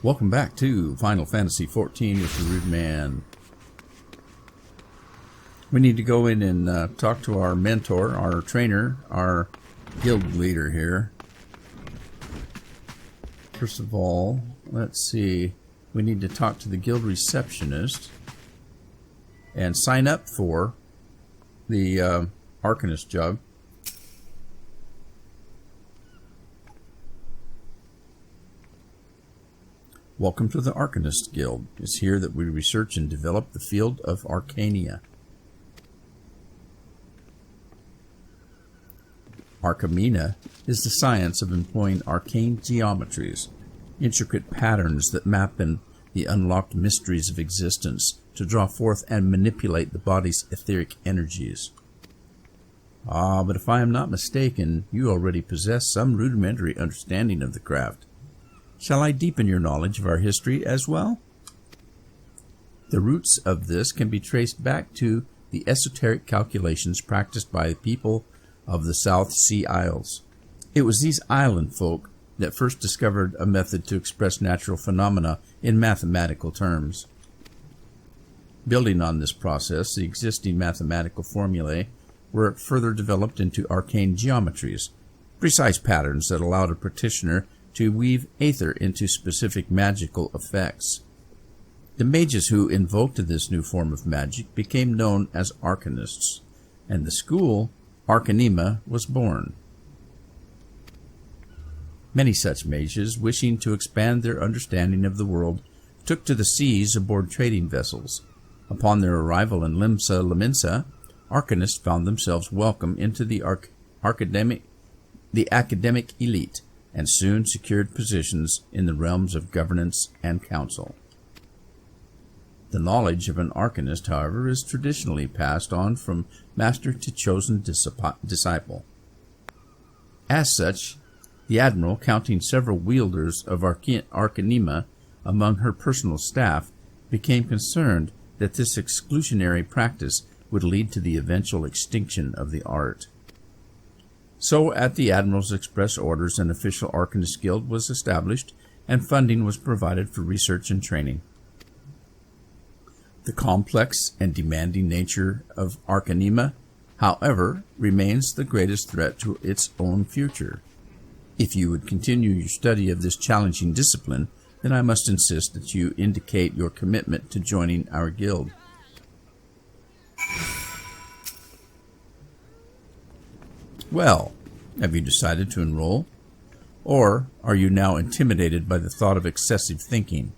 Welcome back to Final Fantasy XIV with the Rude Man. We need to go in and talk to our mentor, our trainer, our guild leader here. First of all, let's see. We need to talk to the guild receptionist and sign up for the Arcanist job. Welcome to the Arcanist Guild. It's here that we research and develop the field of Arcania. Arcamina is the science of employing arcane geometries, intricate patterns that map in the unlocked mysteries of existence to draw forth and manipulate the body's etheric energies. But if I am not mistaken, you already possess some rudimentary understanding of the craft. Shall I deepen your knowledge of our history as well? The roots of this can be traced back to the esoteric calculations practiced by the people of the South Sea Isles. It was these island folk that first discovered a method to express natural phenomena in mathematical terms. Building on this process, the existing mathematical formulae were further developed into arcane geometries, precise patterns that allowed a practitioner to weave aether into specific magical effects. The mages who invoked this new form of magic became known as Arcanists, and the school, Arcanima, was born. Many such mages, wishing to expand their understanding of the world, took to the seas aboard trading vessels. Upon their arrival in Limsa Laminsa, Arcanists found themselves welcome into the academic elite, and soon secured positions in the realms of governance and council. The knowledge of an Arcanist, however, is traditionally passed on from master to chosen disciple. As such, the Admiral, counting several wielders of Arcanima among her personal staff, became concerned that this exclusionary practice would lead to the eventual extinction of the art. So, at the Admiral's express orders, an official Arcanist Guild was established, and funding was provided for research and training. The complex and demanding nature of Arcanima, however, remains the greatest threat to its own future. If you would continue your study of this challenging discipline, then I must insist that you indicate your commitment to joining our guild. Well, have you decided to enroll? Or are you now intimidated by the thought of excessive thinking?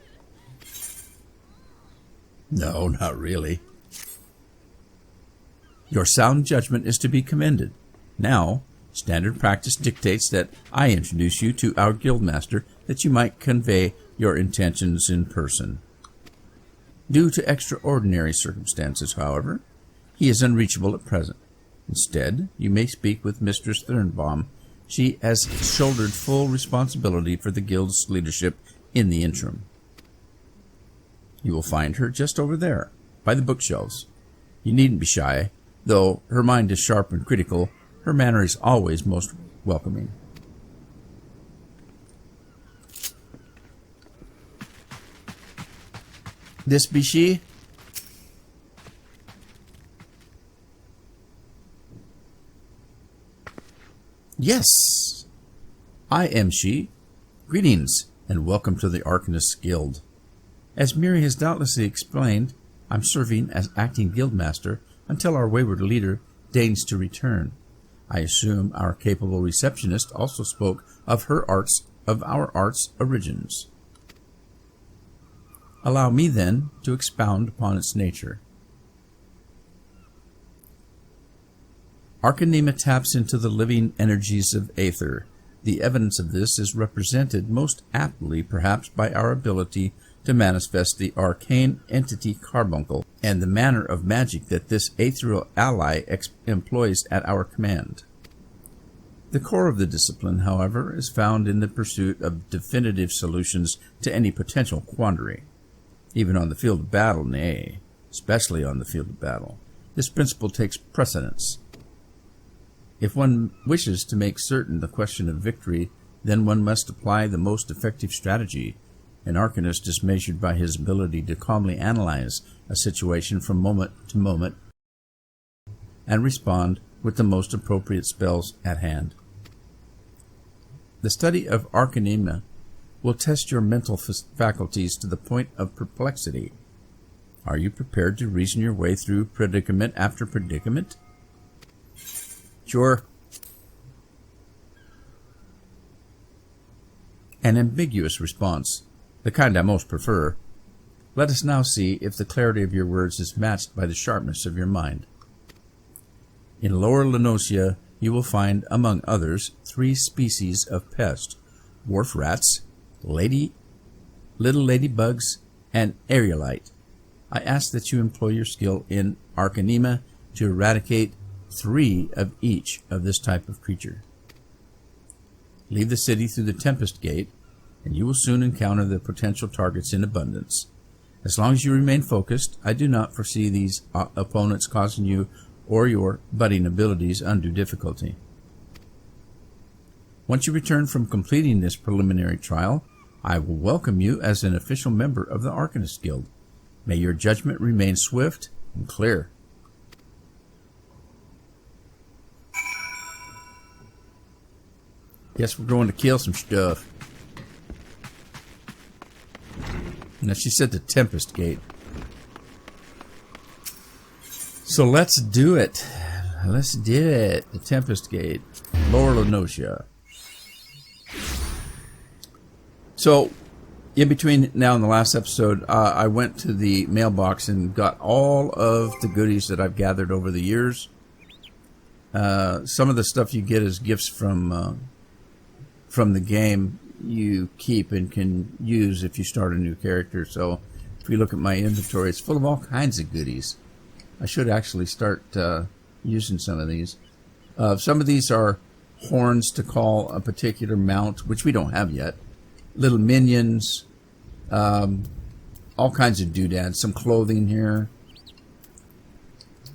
No, not really. Your sound judgment is to be commended. Now, standard practice dictates that I introduce you to our guildmaster that you might convey your intentions in person. Due to extraordinary circumstances, however, he is unreachable at present. Instead, you may speak with Mistress Thurnbaum. She has shouldered full responsibility for the guild's leadership in the interim. You will find her just over there, by the bookshelves. You needn't be shy, though her mind is sharp and critical. Her manner is always most welcoming. This be she? Yes, I am she. Greetings, and welcome to the Arcanist Guild. As Miri has doubtlessly explained, I'm serving as acting guildmaster until our wayward leader deigns to return. I assume our capable receptionist also spoke of our art's origins. Allow me, then, to expound upon its nature. Arcanima taps into the living energies of aether. The evidence of this is represented most aptly, perhaps, by our ability to manifest the arcane entity Carbuncle, and the manner of magic that this ethereal ally employs at our command. The core of the discipline, however, is found in the pursuit of definitive solutions to any potential quandary. Even on the field of battle, nay, especially on the field of battle, this principle takes precedence. If one wishes to make certain the question of victory, then one must apply the most effective strategy, An Arcanist is measured by his ability to calmly analyze a situation from moment to moment and respond with the most appropriate spells at hand. The study of Arcanema will test your mental faculties to the point of perplexity. Are you prepared to reason your way through predicament after predicament? Sure. An ambiguous response, the kind I most prefer. Let us now see if the clarity of your words is matched by the sharpness of your mind. In Lower Lenosia, you will find, among others, 3 species of pest: dwarf rats, little ladybugs, and aerialite. I ask that you employ your skill in Arcanema to eradicate 3 of each of this type of creature. Leave the city through the Tempest Gate, and you will soon encounter the potential targets in abundance. As long as you remain focused, I do not foresee these opponents causing you or your budding abilities undue difficulty. Once you return from completing this preliminary trial, I will welcome you as an official member of the Arcanist Guild. May your judgment remain swift and clear. Guess we're going to kill some stuff. Now, she said the Tempest Gate. So let's do it. Let's do it. The Tempest Gate. Lower Lenosia. So, in between now and the last episode, I went to the mailbox and got all of the goodies that I've gathered over the years. Some of the stuff you get as gifts from the game you keep and can use if you start a new character. So if you look at my inventory, it's full of all kinds of goodies. I should actually start using some of these. Some of these are horns to call a particular mount, which we don't have yet. Little minions, all kinds of doodads, some clothing here,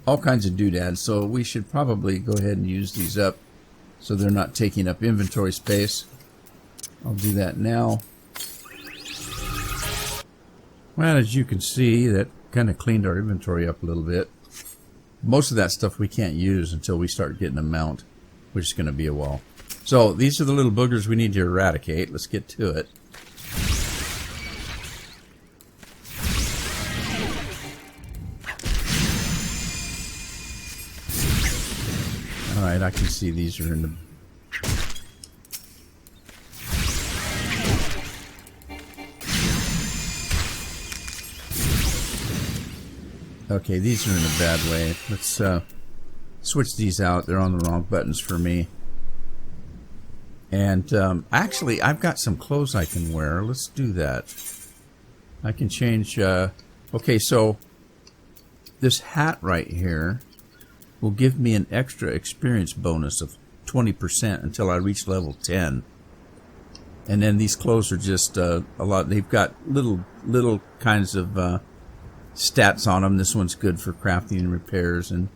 all kinds of doodads. So we should probably go ahead and use these up so they're not taking up inventory space. I'll do that now. Well, as you can see, that kind of cleaned our inventory up a little bit. Most of that stuff we can't use until we start getting a mount, which is going to be a while. So these are the little boogers we need to eradicate. Let's get to it. Alright, I can see these are in the... Okay, these are in a bad way. Let's switch these out. They're on the wrong buttons for me. And actually, I've got some clothes I can wear. Let's do that. I can change... okay, so this hat right here will give me an extra experience bonus of 20% until I reach level 10. And then these clothes are just a lot. They've got little kinds of... stats on them. This one's good for crafting and repairs, and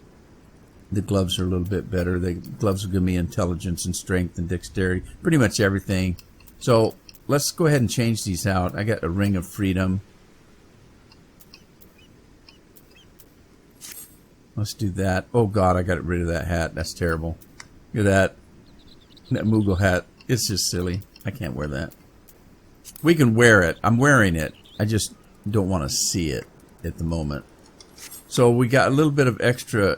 the gloves are a little bit better. The gloves will give me intelligence and strength and dexterity, pretty much everything. So let's go ahead and change these out. I got a ring of freedom. Let's do that. Oh god, I got rid of that hat. That's terrible. Look at that Moogle hat. It's just silly. I can't wear that. We can wear it. I'm wearing it. I just don't want to see it at the moment. So we got a little bit of extra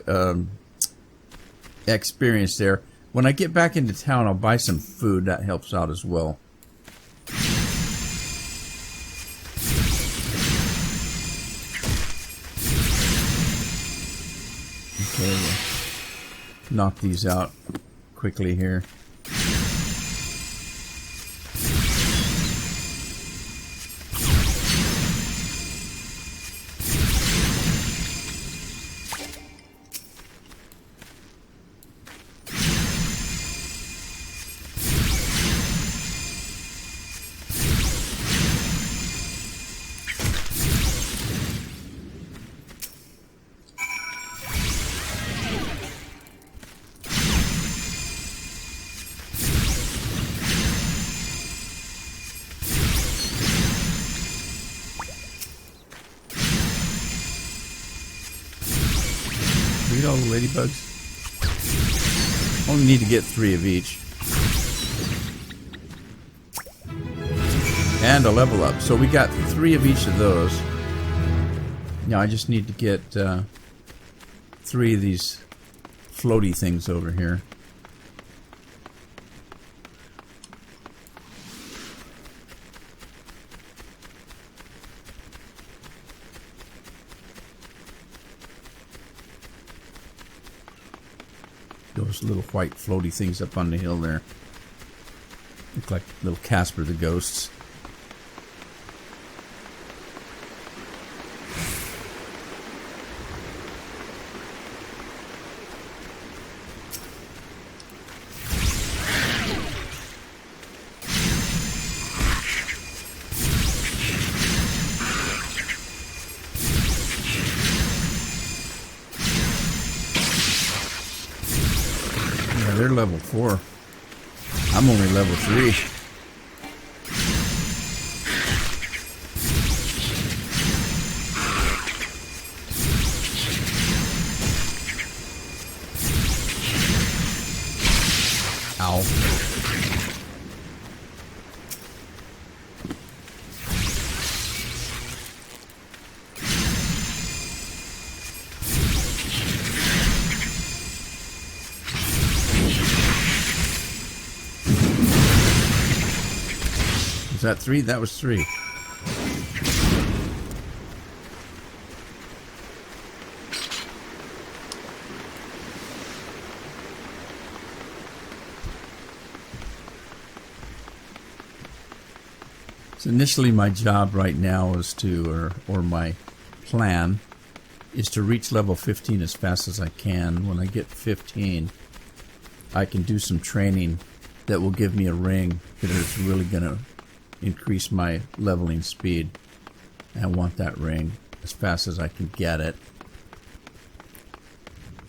experience there. When I get back into town, I'll buy some food. That helps out as well. Okay, we'll knock these out quickly here. all the ladybugs? Only need to get 3 of each. And a level up. So we got 3 of each of those. Now I just need to get 3 of these floaty things over here. Those little white floaty things up on the hill there. Look like little Casper the Ghosts. They're level 4. I'm only level 3. Ow. Is that 3? That was 3. So initially my job right now is to, or my plan is to reach level 15 as fast as I can. When I get 15, I can do some training that will give me a ring that is really going to increase my leveling speed. And I want that ring as fast as I can get it.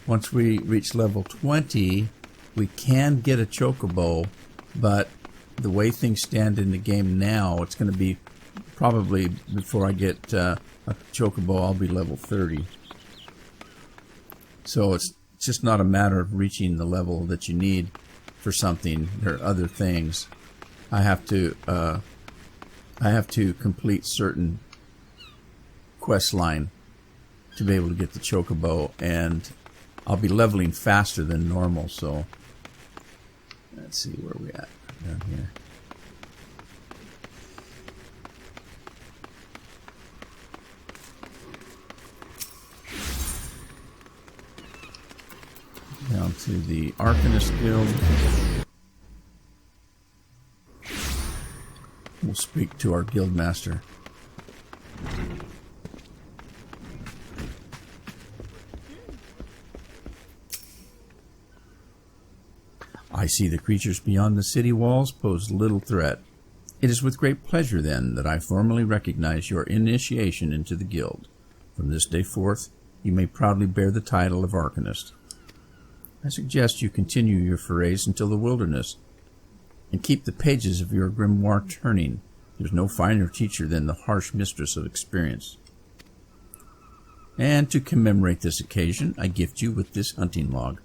Once we reach level 20, we can get a chocobo, but the way things stand in the game now, it's going to be probably before I get a chocobo, I'll be level 30. So it's just not a matter of reaching the level that you need for something. There are other things. I have to complete certain quest line to be able to get the chocobo, and I'll be leveling faster than normal. So let's see where we at down here. Down to the Arcanist Guild. We'll speak to our guild master. I see the creatures beyond the city walls pose little threat. It is with great pleasure, then, that I formally recognize your initiation into the guild. From this day forth, you may proudly bear the title of Arcanist. I suggest you continue your forays until the wilderness, and keep the pages of your grimoire turning. There's no finer teacher than the harsh mistress of experience. And to commemorate this occasion, I gift you with this hunting log.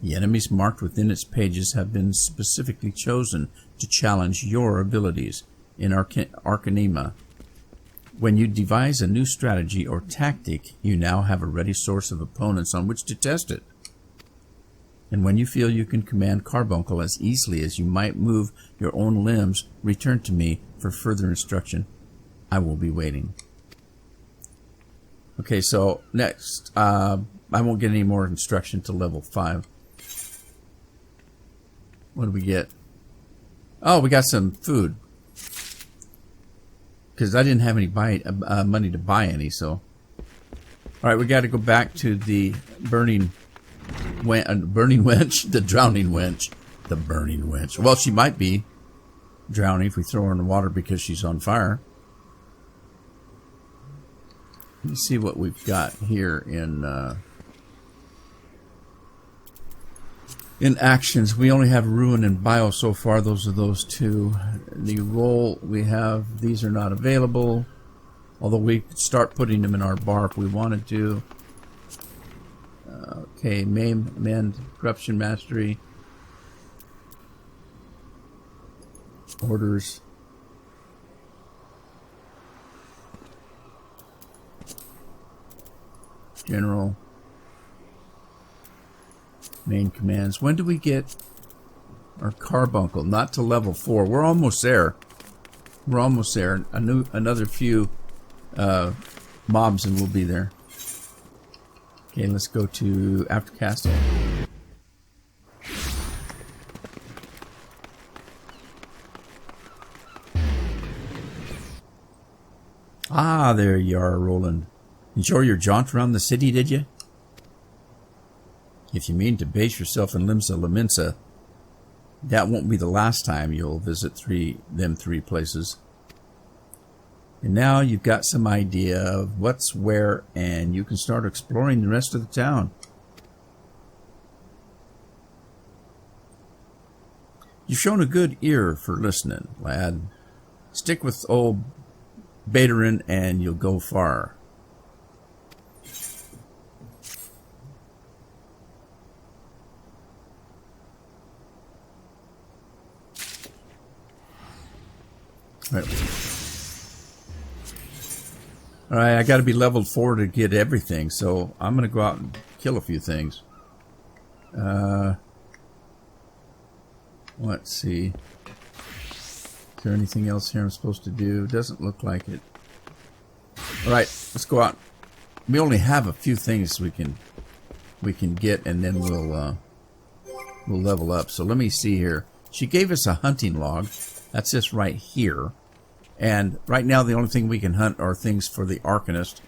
The enemies marked within its pages have been specifically chosen to challenge your abilities in Arcanima. When you devise a new strategy or tactic, you now have a ready source of opponents on which to test it. And when you feel you can command Carbuncle as easily as you might move your own limbs, return to me for further instruction. I will be waiting. Okay, so next, I won't get any more instruction to level 5. What do we get? Oh, we got some food. Because I didn't have any money to buy any, so. Alright, we got to go back to the burning wench, the drowning wench. The burning wench. Well, she might be drowning if we throw her in the water because she's on fire. Let me see what we've got here in actions. We only have Ruin and Bio so far. Those are those two. The roll we have, these are not available. Although we could start putting them in our bar if we wanted to. Okay, maim, mend, corruption, mastery, orders. General. Main commands. When do we get our Carbuncle? Not to level 4. We're almost there. We're almost there. Another few mobs and we'll be there. Okay, let's go to After Castle. Ah, there you are, Roland. Enjoy your jaunt around the city, did you? If you mean to base yourself in Limsa Laminsa, that won't be the last time you'll visit them three places. And now you've got some idea of what's where, and you can start exploring the rest of the town. You've shown a good ear for listening, lad. Stick with old Baterin and you'll go far. Alright, I got to be leveled 4 to get everything, so I'm going to go out and kill a few things. Let's see. Is there anything else here I'm supposed to do? Doesn't look like it. Alright, let's go out. We only have a few things we can get, and then we'll level up. So let me see here. She gave us a hunting log. That's this right here. And right now the only thing we can hunt are things for the Arcanist.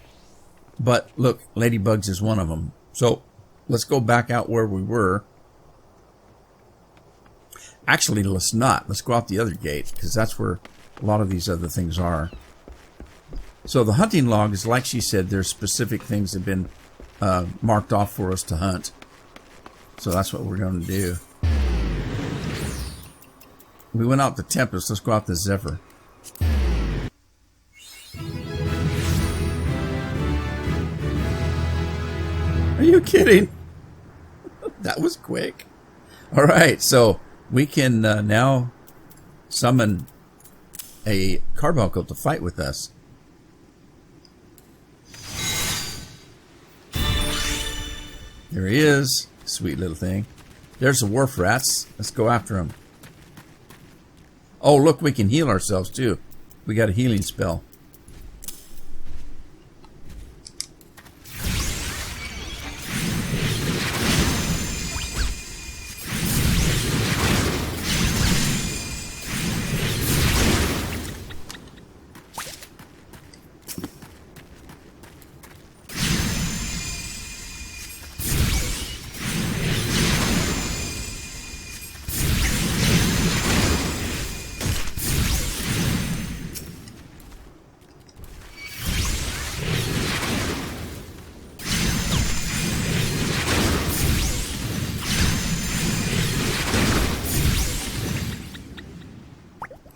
But look, ladybugs is one of them. So let's go back out where we were. Actually, let's not. Let's go out the other gate, because that's where a lot of these other things are. So the hunting log is, like she said, there's specific things that have been marked off for us to hunt. So that's what we're going to do. We went out the Tempest. Let's go out the Zephyr. Are you kidding? That was quick. Alright, so we can now summon a Carbuncle to fight with us. There he is. Sweet little thing. There's the Wharf Rats. Let's go after him. Oh, look, we can heal ourselves too. We got a healing spell.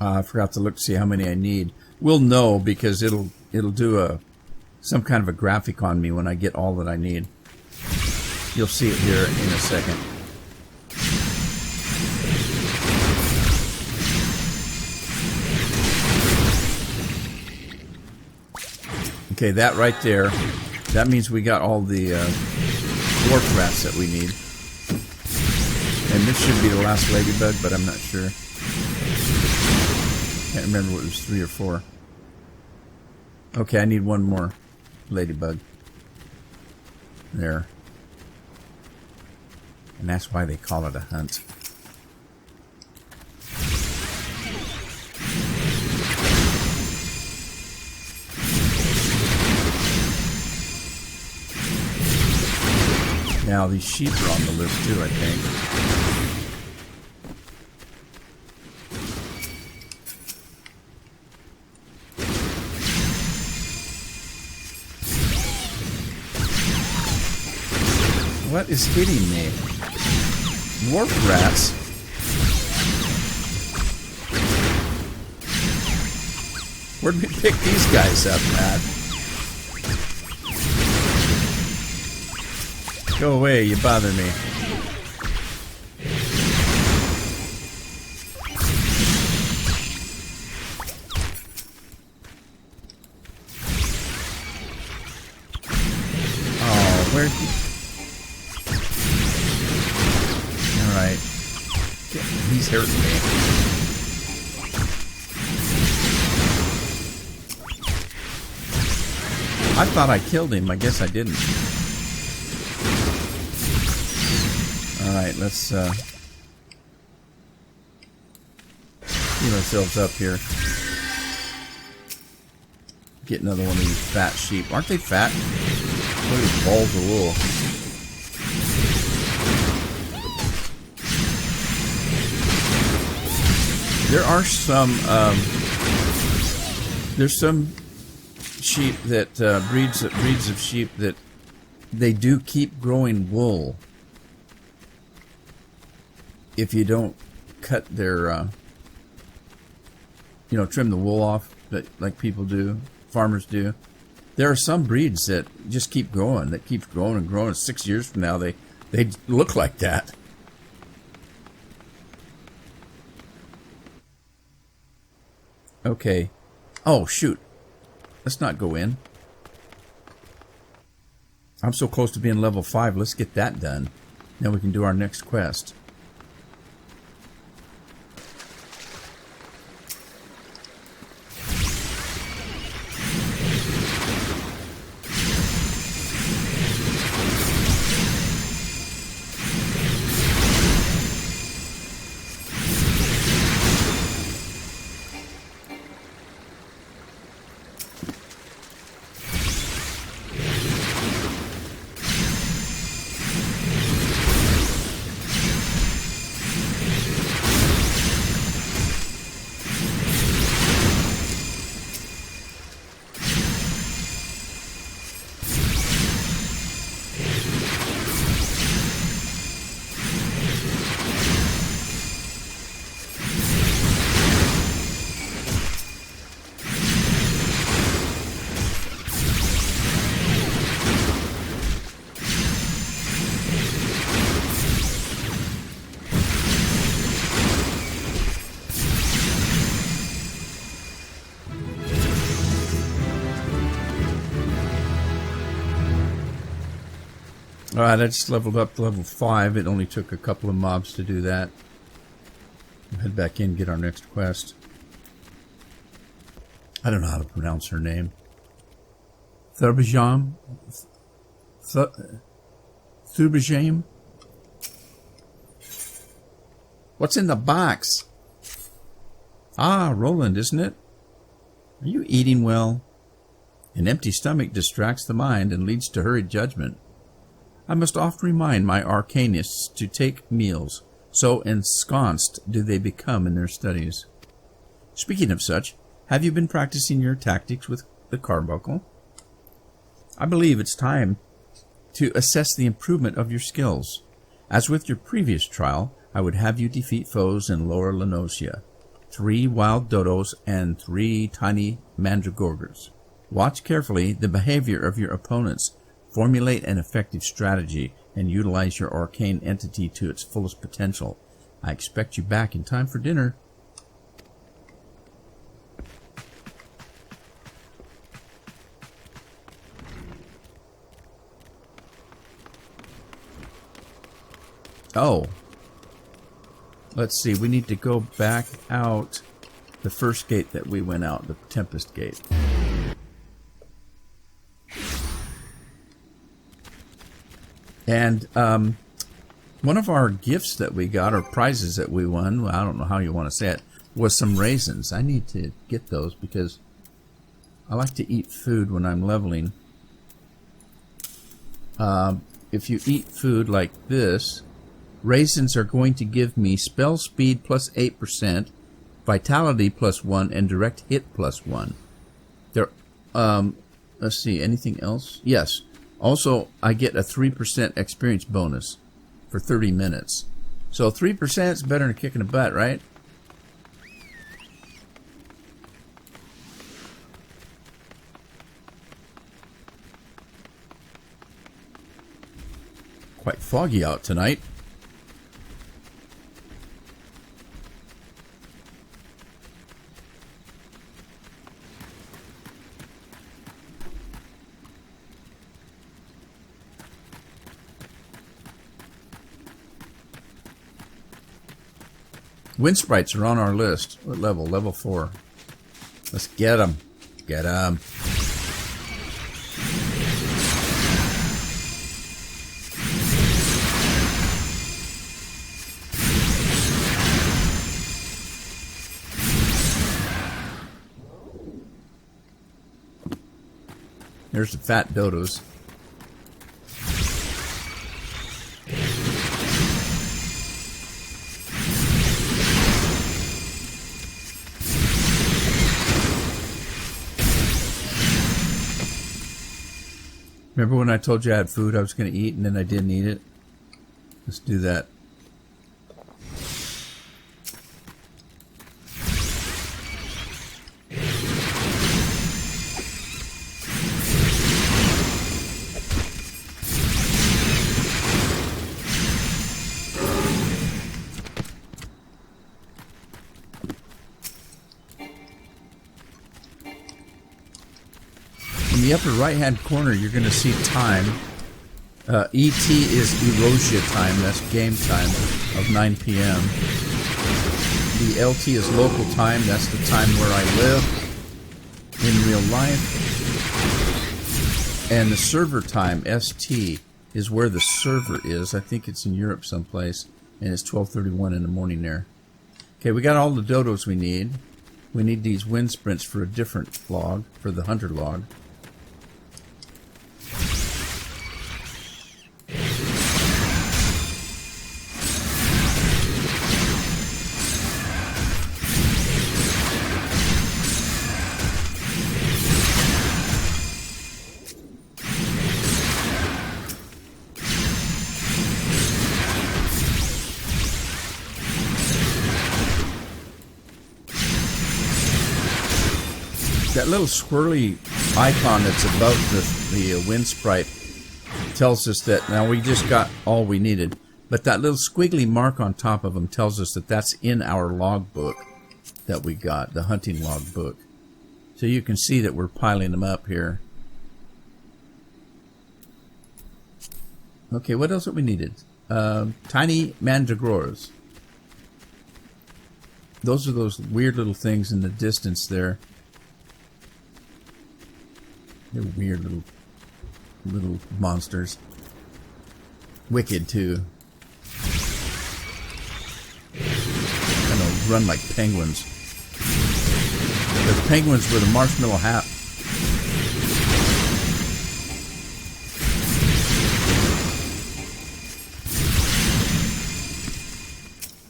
I forgot to look to see how many I need. We'll know because it'll do some kind of a graphic on me when I get all that I need. You'll see it here in a second. Okay, that right there, that means we got all the dwarf rats that we need. And this should be the last ladybug, but I'm not sure. Can't remember what it was, 3 or 4. Okay, I need one more ladybug. There. And that's why they call it a hunt. Now these sheep are on the list too, I think. What is hitting me? Dwarf rats? Where'd we pick these guys up, Matt? Go away, you bother me. Oh, where's he? Alright. He's hurting me. I thought I killed him. I guess I didn't. Alright, let's heal ourselves up here. Get another one of these fat sheep. Aren't they fat? Look at these balls of wool. There are some there's some sheep that breeds of sheep that they do keep growing wool if you don't cut their trim the wool off, that like people do, farmers do. There are some breeds that just keep growing, that keeps growing and growing. 6 years from now they look like that. Okay. Oh shoot, let's not go in. I'm so close to being level 5. Let's get that done. Then we can do our next quest. Alright, I just leveled up to level 5. It only took a couple of mobs to do that. We'll head back in and get our next quest. I don't know how to pronounce her name. Therma Jean? Therma Jean? What's in the box? Ah, Roland, isn't it? Are you eating well? An empty stomach distracts the mind and leads to hurried judgment. I must oft remind my Arcanists to take meals, so ensconced do they become in their studies. Speaking of such, have you been practicing your tactics with the Carbuncle? I believe it's time to assess the improvement of your skills. As with your previous trial, I would have you defeat foes in Lower Lenosia, 3 wild dodos and 3 tiny mandragorgers. Watch carefully the behavior of your opponents. Formulate an effective strategy and utilize your arcane entity to its fullest potential. I expect you back in time for dinner. Oh. Let's see, we need to go back out the first gate that we went out, the Tempest Gate. And one of our gifts that we got, or prizes that we won, well, I don't know how you want to say it, was some raisins. I need to get those because I like to eat food when I'm leveling. If you eat food like this, raisins are going to give me spell speed plus 8%, vitality plus 1, and direct hit plus 1. There, let's see, anything else? Yes. Also, I get a 3% experience bonus for 30 minutes. So 3% is better than a kick in the butt, right? Quite foggy out tonight. Wind sprites are on our list. What level? Level 4. Let's get them. Get them. There's the fat dodos. Remember when I told you I had food I was going to eat and then I didn't eat it? Let's do that. In the upper right-hand corner, you're going to see time. ET is Erosia time. That's game time of 9 p.m. The LT is local time. That's the time where I live in real life. And the server time, ST, is where the server is. I think it's in Europe someplace. And it's 12:31 in the morning there. Okay, we got all the dodos we need. We need these wind sprints for a different log, for the hunter log. That little swirly icon that's above the wind sprite tells us that now we just got all we needed. But that little squiggly mark on top of them tells us that that's in our log book that we got, the hunting log book. So you can see that we're piling them up here. Okay, what else have we needed? Tiny mandragores. Those are those weird little things in the distance there. They're weird little monsters. Wicked too. Kind of run like penguins. The penguins were the marshmallow hat.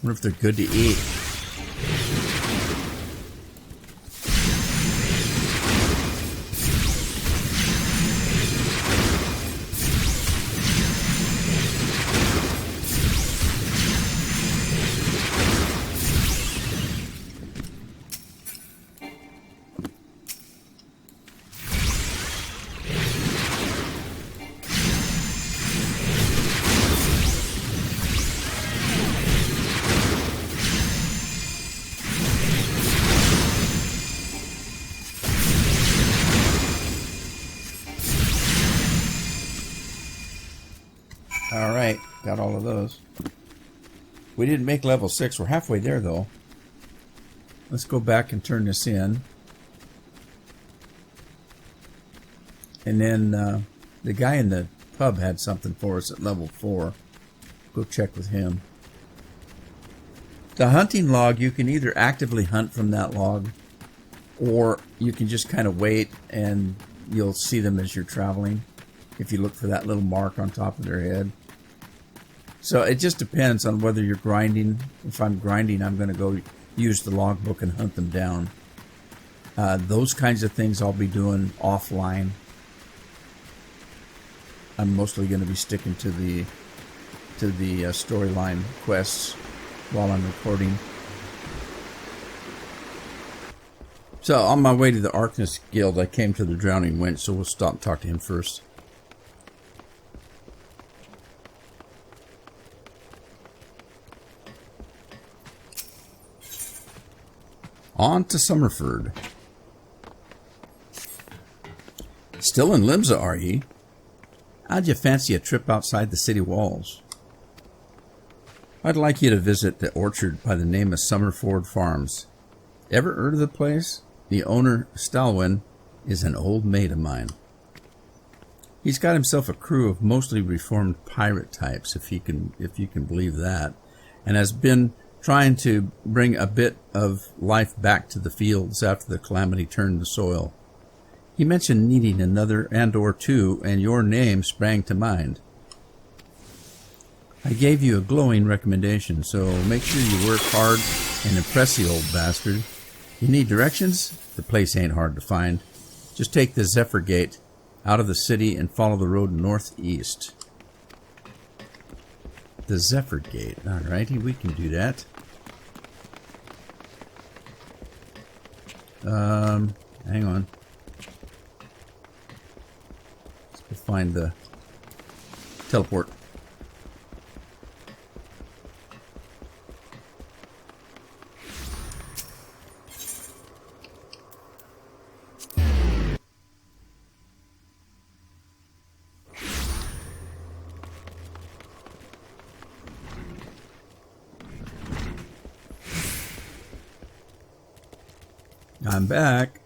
Wonder if they're good to eat. Alright, got all of those. We didn't make level 6. We're halfway there, though. Let's go back and turn this in. And then the guy in the pub had something for us at level 4. Go check with him. The hunting log, you can either actively hunt from that log, or you can just kind of wait and you'll see them as you're traveling. If you look for that little mark on top of their head. So it just depends on whether you're grinding. If I'm grinding, I'm going to go use the logbook and hunt them down. Those kinds of things I'll be doing offline. I'm mostly going to be sticking to the storyline quests while I'm recording. So on my way to the Arcanist Guild, I came to the Drowning Wench, so we'll stop and talk to him first. On to Summerford. Still in Limsa, are ye? How'd you fancy a trip outside the city walls? I'd like you to visit the orchard by the name of Summerford Farms. Ever heard of the place? The owner, Stalwin, is an old mate of mine. He's got himself a crew of mostly reformed pirate types, if you can believe that, and has been trying to bring a bit of life back to the fields after the calamity turned the soil. He mentioned needing another and/or two, and your name sprang to mind. I gave you a glowing recommendation, so make sure you work hard and impress the old bastard. You need directions? The place ain't hard to find. Just take the Zephyr Gate out of the city and follow the road northeast. The Zephyr Gate. Alrighty, we can do that. Hang on. Let's go find the teleport. I'm back.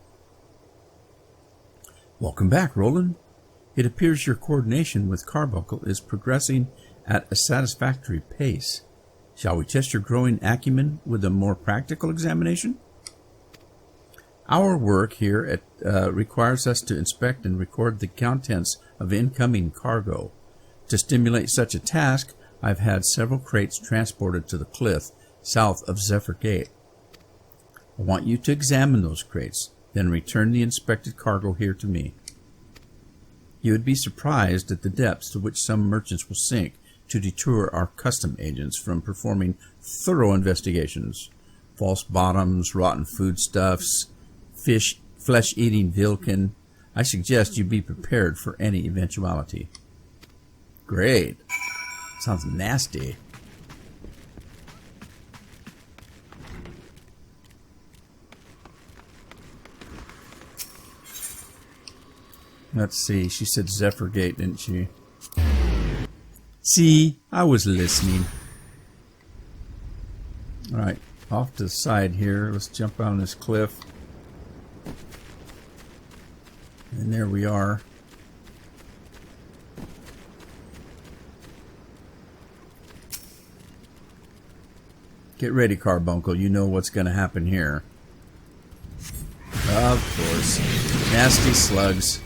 Welcome back, Roland. It appears your coordination with Carbuncle is progressing at a satisfactory pace. Shall we test your growing acumen with a more practical examination? Our work here requires us to inspect and record the contents of incoming cargo. To stimulate such a task, I've had several crates transported to the cliff south of Zephyr Gate. I want you to examine those crates, then return the inspected cargo here to me. You would be surprised at the depths to which some merchants will sink to deter our custom agents from performing thorough investigations. False bottoms, rotten foodstuffs, flesh-eating Vilken. I suggest you be prepared for any eventuality. Great. Sounds nasty. Let's see, she said Zephyr Gate, didn't she? See, I was listening. Alright, off to the side here. Let's jump out on this cliff. And there we are. Get ready, Carbuncle. You know what's going to happen here. Of course. Nasty slugs.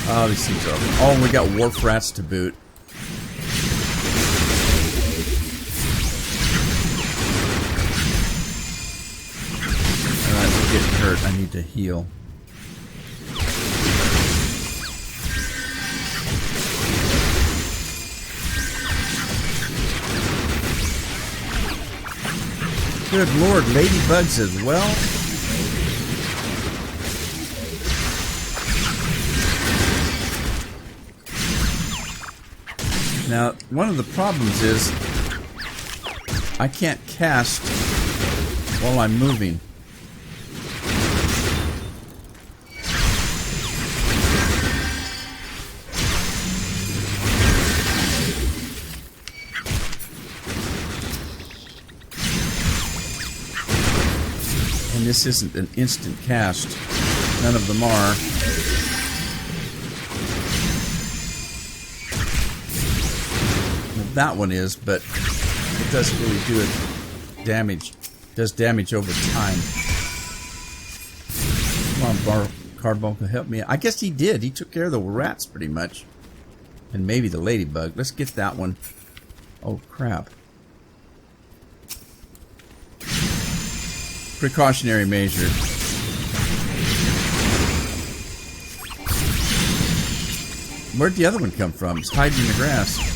Oh, these things are... Oh, and we got wharf rats to boot. Alright, we're getting hurt. I need to heal. Good lord, ladybugs as well? Now, one of the problems is I can't cast while I'm moving. And this isn't an instant cast. None of them are. That one is, but it doesn't really do it damage. It does damage over time. Come on, Carbuncle, help me. I guess he did. He took care of the rats pretty much. And maybe the ladybug. Let's get that one. Oh, crap. Precautionary measure. Where'd the other one come from? It's hiding in the grass.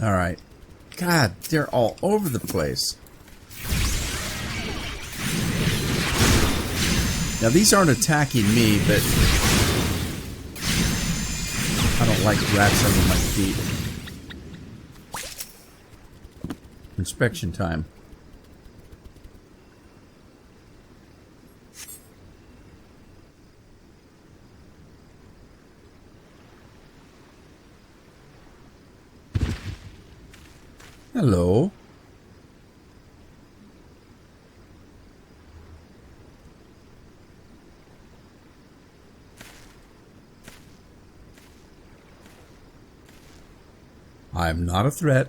Alright. God, they're all over the place. Now, these aren't attacking me, but I don't like rats under my feet. Inspection time. Hello. I am not a threat.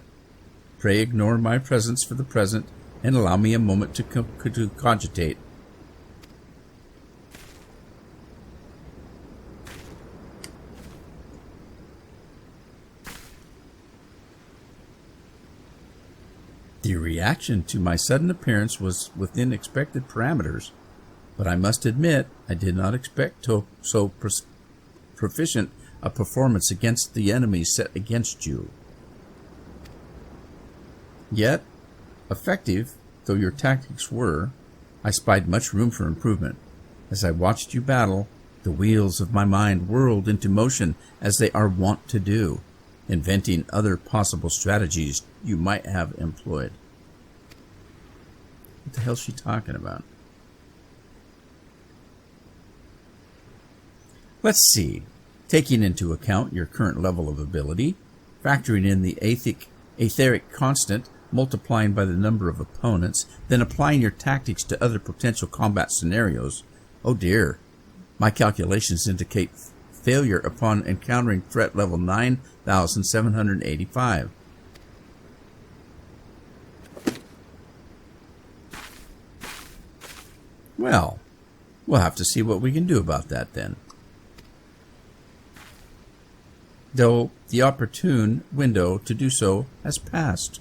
Pray ignore my presence for the present and allow me a moment to cogitate. The reaction to my sudden appearance was within expected parameters, but I must admit I did not expect so proficient a performance against the enemy set against you. Yet, effective though your tactics were, I spied much room for improvement. As I watched you battle, the wheels of my mind whirled into motion as they are wont to do, inventing other possible strategies you might have employed. What the hell's she talking about? Let's see. Taking into account your current level of ability, factoring in the etheric constant, multiplying by the number of opponents, then applying your tactics to other potential combat scenarios. Oh dear, my calculations indicate failure upon encountering threat level 9,785. Well, we'll have to see what we can do about that then. Though the opportune window to do so has passed,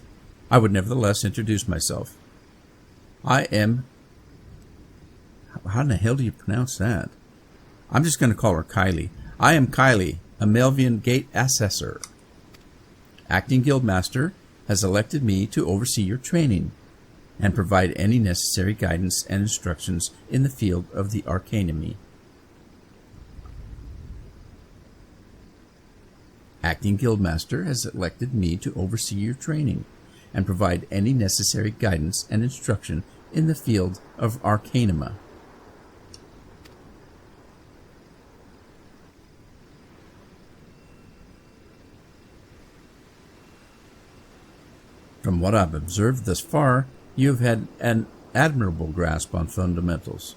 I would nevertheless introduce myself. I am... How in the hell do you pronounce that? I'm just going to call her Kylie. I am Kylie, a Melvian Gate Assessor. Acting Guildmaster has elected me to oversee your training and provide any necessary guidance and instructions in the field of the Arcanist. Acting Guildmaster has elected me to oversee your training and provide any necessary guidance and instruction in the field of Arcanist. From what I've observed thus far, you have had an admirable grasp on fundamentals.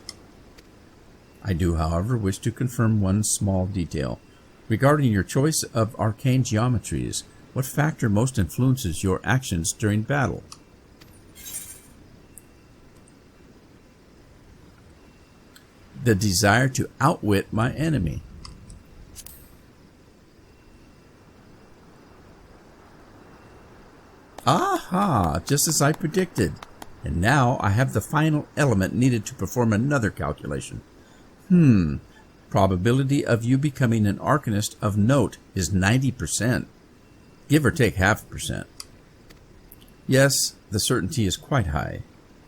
I do, however, wish to confirm one small detail. Regarding your choice of arcane geometries, what factor most influences your actions during battle? The desire to outwit my enemy. Aha! Just as I predicted. And now I have the final element needed to perform another calculation. Probability of you becoming an Arcanist of note is 90%. Give or take 0.5%. Yes, the certainty is quite high.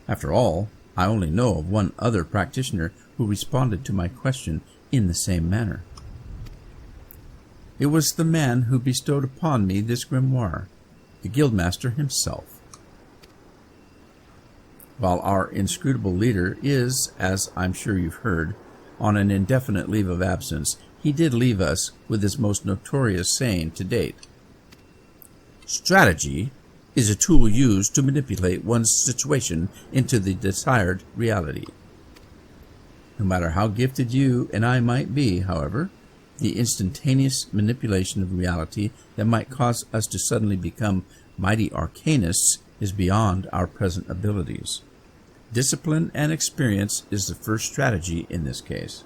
After all, I only know of one other practitioner who responded to my question in the same manner. It was the man who bestowed upon me this grimoire, the Guildmaster himself. While our inscrutable leader is, as I'm sure you've heard, on an indefinite leave of absence, he did leave us with his most notorious saying to date. Strategy is a tool used to manipulate one's situation into the desired reality. No matter how gifted you and I might be, however, the instantaneous manipulation of reality that might cause us to suddenly become mighty Arcanists is beyond our present abilities. Discipline and experience is the first strategy in this case.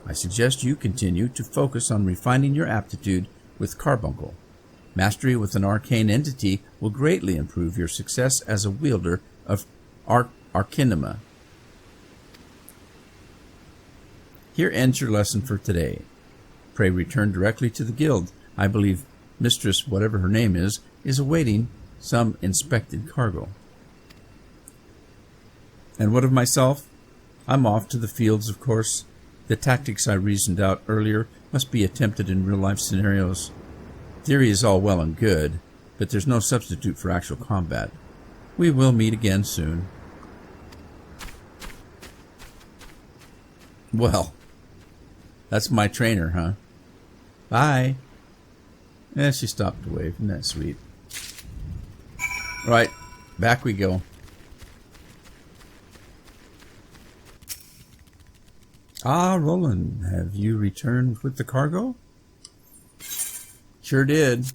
I suggest you continue to focus on refining your aptitude with Carbuncle. Mastery with an arcane entity will greatly improve your success as a wielder of Arcanist. Here ends your lesson for today. Pray return directly to the guild. I believe Mistress, whatever her name is awaiting some inspected cargo. And what of myself? I'm off to the fields, of course. The tactics I reasoned out earlier must be attempted in real-life scenarios. Theory is all well and good, but there's no substitute for actual combat. We will meet again soon. Well, that's my trainer, huh? Bye. She stopped to wave. Isn't that sweet? Right, back we go. Ah, Roland, have you returned with the cargo? Sure did.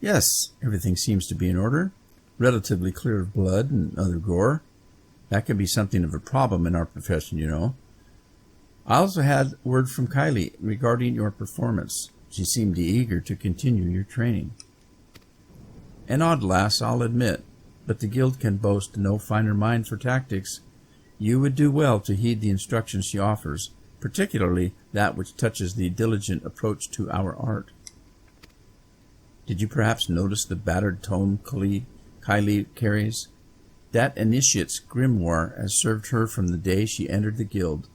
Yes, everything seems to be in order. Relatively clear of blood and other gore. That can be something of a problem in our profession, you know. I also had word from Kylie regarding your performance. She seemed eager to continue your training. An odd lass, I'll admit, but the guild can boast no finer mind for tactics. You would do well to heed the instructions she offers, particularly that which touches the diligent approach to our art. Did you perhaps notice the battered tome Kylie carries? That initiate's grimoire has served her from the day she entered the guild.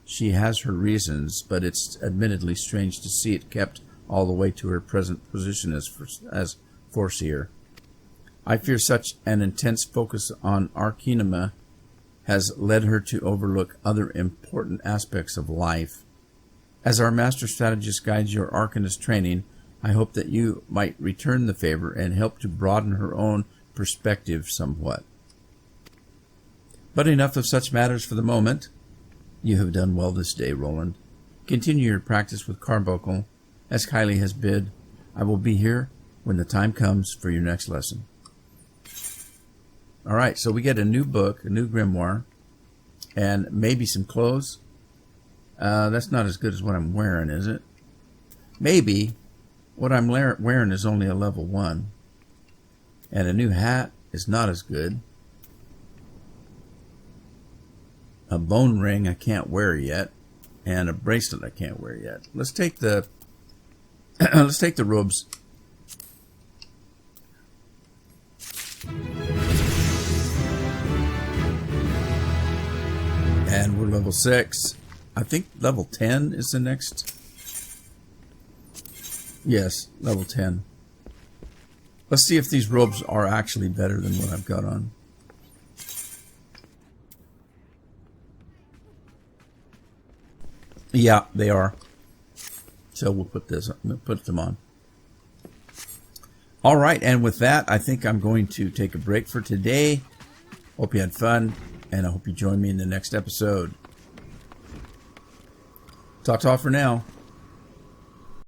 She has her reasons, but it's admittedly strange to see it kept all the way to her present position as Foreseer. I fear such an intense focus on Arcanist has led her to overlook other important aspects of life. As our master strategist guides your Arcanist training, I hope that you might return the favor and help to broaden her own perspective somewhat. But enough of such matters for the moment. You have done well this day, Roland. Continue your practice with Carbuncle, as Kylie has bid. I will be here when the time comes for your next lesson. All right, so we get a new book, a new grimoire, and maybe some clothes. That's not as good as what I'm wearing, is it? Maybe. What I'm wearing is only a level 1. And a new hat is not as good. A bone ring I can't wear yet, and a bracelet I can't wear yet. Let's take the robes. And we're level 6. I think level 10 is the next. Yes, level 10. Let's see if these robes are actually better than what I've got on. Yeah, they are. So we'll put them on. All right, and with that, I think I'm going to take a break for today. Hope you had fun, and I hope you join me in the next episode. Ta-ta for now.